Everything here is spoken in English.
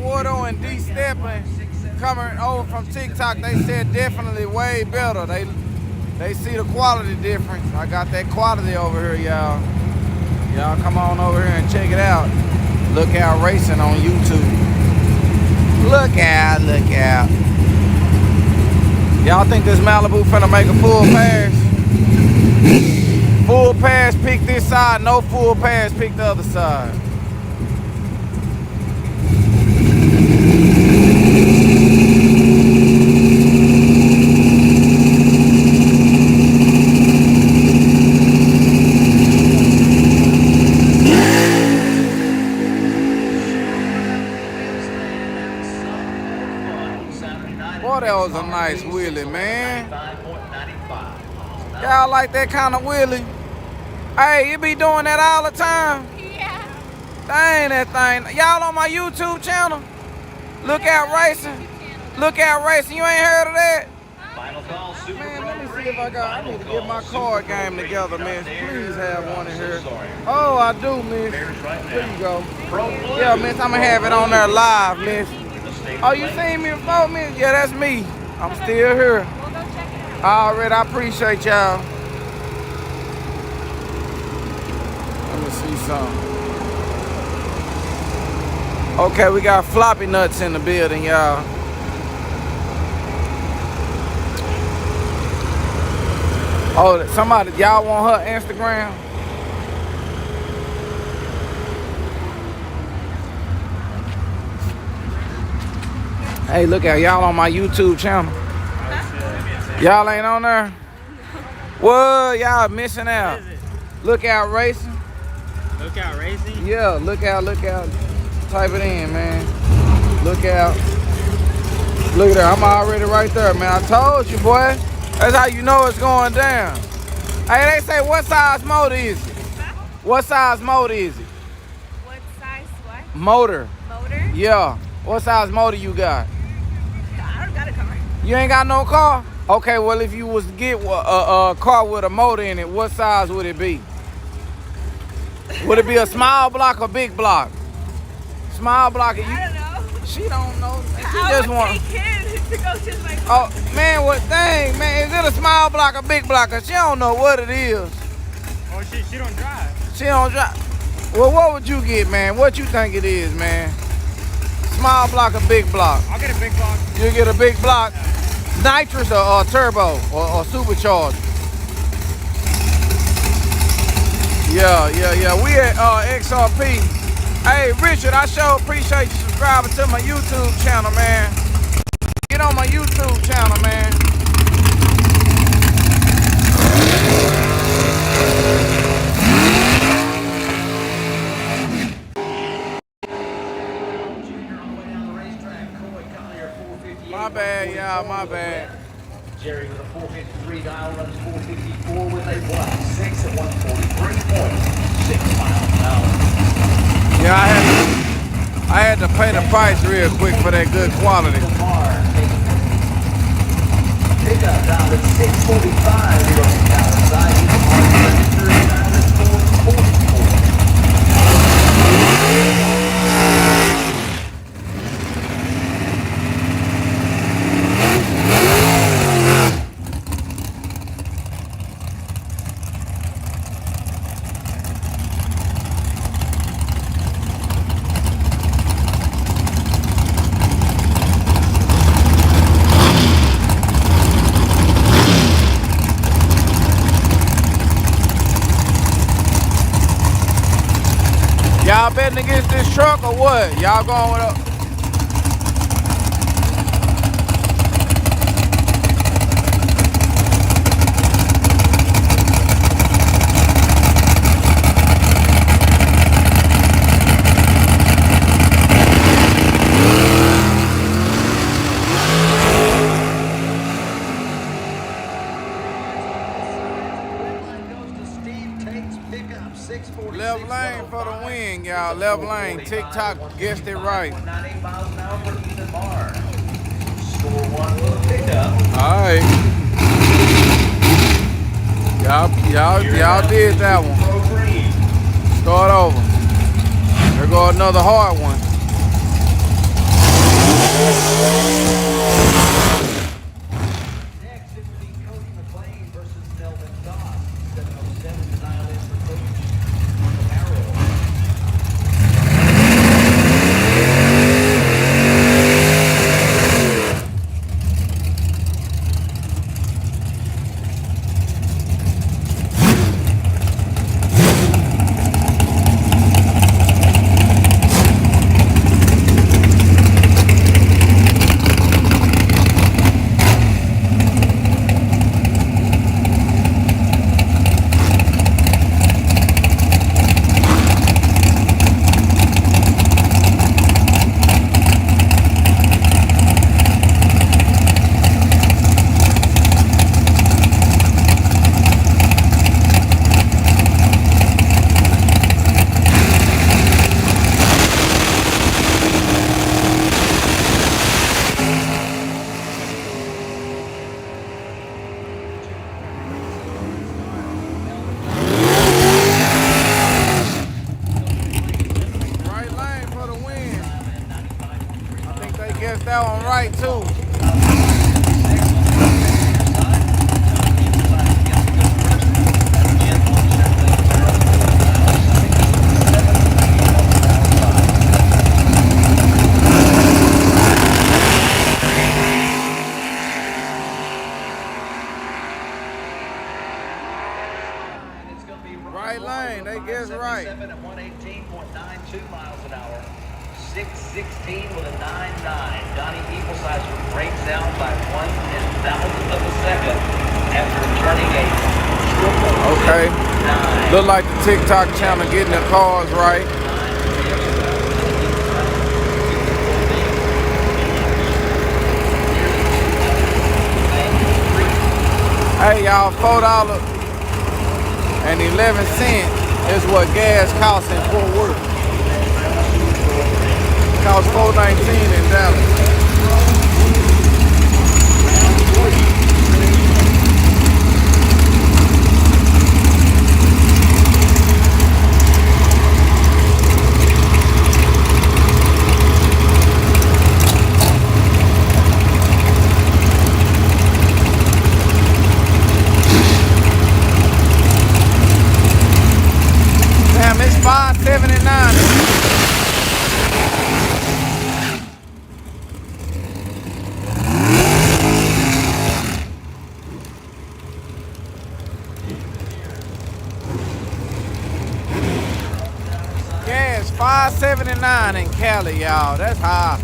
auto and D-stepping coming over from TikTok, they said definitely way better. They see the quality difference. I got that quality over here, y'all. Y'all come on over here and check it out. Lookout Racing on YouTube. Look out, look out. Y'all think this Malibu finna make a full pass? Full pass, pick this side. No full pass, pick the other side. Boy, that was a nice wheelie, man. Y'all like that kind of wheelie? Hey, you be doing that all the time? Yeah. Dang, that thing. Y'all on my YouTube channel? Lookout Racing. Lookout Racing. You ain't heard of that? Man, let me see if I need to get my card game together, man. Please have one in here. Oh, I do, miss. There you go. Yeah, miss, I'm going to have it on there live, miss. Oh, you seen me before, miss? Yeah, that's me. I'm still here. We'll go check it out. Alright, I appreciate y'all. Let me see something. Okay, we got floppy nuts in the building, y'all. Oh, somebody, y'all want her Instagram? Hey, look at y'all on my YouTube channel. Y'all ain't on there? Whoa, y'all missing out. Lookout Racing. Lookout Racing? Yeah, lookout. Type it in, man. Lookout. Look at that, I'm already right there, man. I told you, boy. That's how you know it's going down. Hey, they say, what size motor is it? What size motor is it? What size what? Motor. Motor? Yeah. What size motor you got? I don't got a car. You ain't got no car? Okay, well, if you was to get a car with a motor in it, what size would it be? Would it be a small block or big block? Small block. I don't know. She don't know. She I just would want. take him to go to my car. Oh, man, what thing, man? Is it a small block or big block? Cause she don't know what it is. Oh, she don't drive. She don't drive. Well, what would you get, man? What you think it is, man? Small block or big block? I'll get a big block. You get a big block? Nitrous or turbo or supercharged? Yeah. We at XRP. Hey, Richard, I sure appreciate you subscribing to my YouTube channel, man. Get on my YouTube channel, man. My bad, y'all, my bad. Jerry with a 453 dial runs 454 with a 1.6 at 143.6 miles an hour. Yeah, I had to pay the price real quick for that good quality. Pick up down at 645 here on the outside. Y'all betting against this truck or what? Y'all going with a... Left lane for the win, y'all. Left lane. TikTok guessed it right. 98 miles an hour for Ethan Barr. Score one for the pickup. All right. Y'all did that one. Start over. There go another hard one. guess that one right too. Right lane, they guess right. 7 at 118.92 miles an hour. 616 with a 9.9. Donnie Equalizer breaks down by 1/1000th of a second after turning a Okay. 9. Look like the TikTok channel getting the cars right. Hey y'all, $4.11 is what gas costs in Fort Worth. Costs $4.19 in Dallas. Damn, it's $5.79. Gas $5.79 in Cali, y'all. That's high.